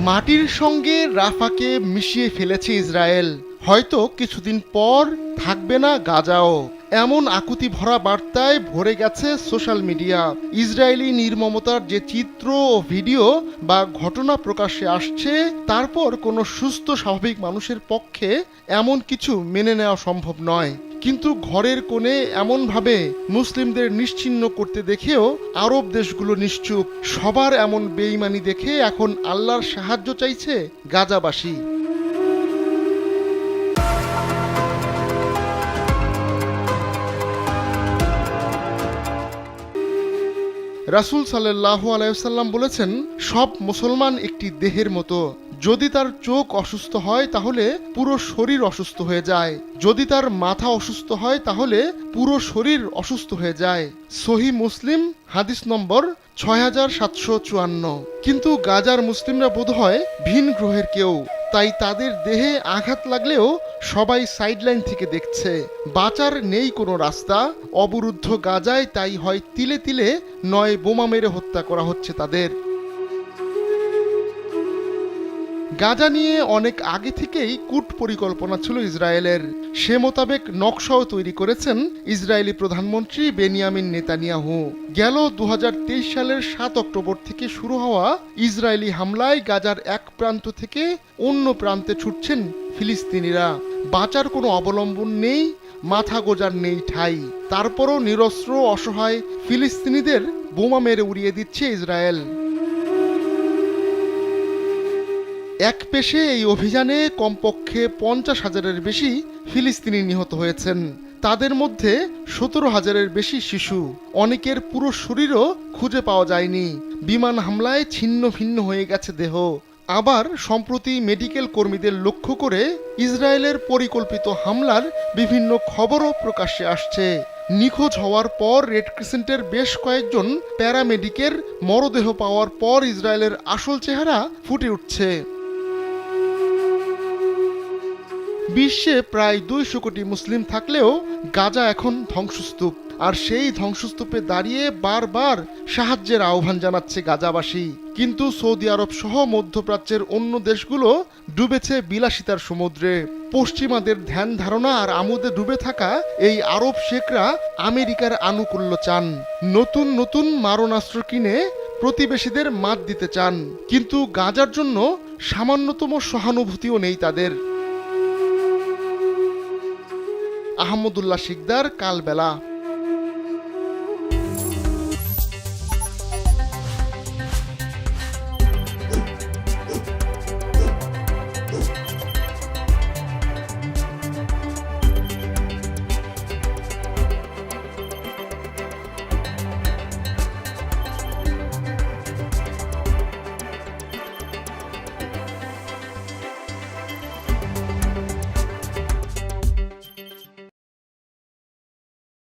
মাটির সঙ্গে রাফাকে মিশিয়ে ফেলেছে ইসরায়েল। হয়তো কিছুদিন পর থাকবে না গাজাও। এমন আকুতি ভরা বার্তায় ভরে গেছে সোশ্যাল মিডিয়া। ইসরায়েলি নির্মমতার যে চিত্র ও ভিডিও বা ঘটনা প্রকাশ্যে আসছে, তারপর কোনো সুস্থ স্বাভাবিক মানুষের পক্ষে এমন কিছু মেনে নেওয়া সম্ভব নয়। কিন্তু ঘরের কোণে এমনভাবে মুসলিমদের নিশ্চিহ্ন করতে দেখেও আরব দেশগুলো নিশ্চুপ। সবার এমন বেঈমানি দেখে এখন আল্লাহর সাহায্য চাইছে গাজাবাসী। রাসূল সাল্লাল্লাহু আলাইহি ওয়াসাল্লাম বলেছেন, সব মুসলমান একটি দেহের মতো। যদি তার চোখ অসুস্থ হয় তাহলে পুরো শরীর অসুস্থ হয়ে যায়, যদি তার মাথা অসুস্থ হয় তাহলে পুরো শরীর অসুস্থ হয়ে যায়। সহিহ মুসলিম, হাদিস নম্বর 6754। কিন্তু গাজার মুসলিমরা বোধহয় ভিন গ্রহের কেউ, তাই তাদের দেহে আঘাত লাগলেও সবাই সাইডলাইন থেকে দেখছে। বাঁচার নেই কোনো রাস্তা। অবরুদ্ধ গাজায় তাই হয় তিলে তিলে, নয় বোমা মেরে হত্যা করা হচ্ছে তাদের। গাজা নিয়ে অনেক আগে থেকেই কূট পরিকল্পনা ছিল ইসরায়েলের। সে মোতাবেক নকশাও তৈরি করেছেন ইসরায়েলি প্রধানমন্ত্রী বেনিয়ামিন নেতানিয়াহু। গেল 2023 সালের 7 অক্টোবর থেকে শুরু হওয়া ইসরায়েলি হামলায় গাজার এক প্রান্ত থেকে অন্য প্রান্তে ছুটছেন ফিলিস্তিনিরা। বাঁচার কোনো অবলম্বন নেই, মাথা গোজার নেই ঠাঁই। তারপরও নিরস্ত্র অসহায় ফিলিস্তিনিদের বোমা মেরে উড়িয়ে দিচ্ছে ইসরায়েল। এক পেশে এই অভিযানে কমপক্ষে 50,000-এর বেশি ফিলিস্তিনি নিহত হয়েছেন। তাদের মধ্যে 17,000-এর বেশি শিশু। অনেকের পুরো শরীরও খুঁজে পাওয়া যায়নি। বিমান হামলায় ছিন্ন ভিন্ন হয়ে গেছে দেহ। আবার সম্প্রতি মেডিকেল কর্মীদের লক্ষ্য করে ইসরায়েলের পরিকল্পিত হামলার বিভিন্ন খবরও প্রকাশ্যে আসছে। নিখোঁজ হওয়ার পর রেড ক্রিসেন্টের বেশ কয়েকজন প্যারামেডিকের মরদেহ পাওয়ার পর ইসরায়েলের আসল চেহারা ফুটে উঠছে। বিশ্বে প্রায় 200 কোটি মুসলিম থাকলেও গাজা এখন ধ্বংসস্তূপ। আর সেই ধ্বংসস্তূপে দাঁড়িয়ে বারবার সাহায্যের আহ্বান জানাচ্ছে গাজাবাসী। কিন্তু সৌদি আরব সহ মধ্যপ্রাচ্যের অন্য দেশগুলো ডুবেছে বিলাসিতার সমুদ্রে। পশ্চিমাদের ধ্যান ধারণা আর আমোদে ডুবে থাকা এই আরব শেখরা আমেরিকার আনুকূল্য চান। নতুন নতুন মারণাস্ত্র কিনে প্রতিবেশীদের মাত দিতে চান। কিন্তু গাজার জন্য সামান্যতম সহানুভূতিও নেই তাদের। আহমদুল্লাহ শিকদার, কালবেলা।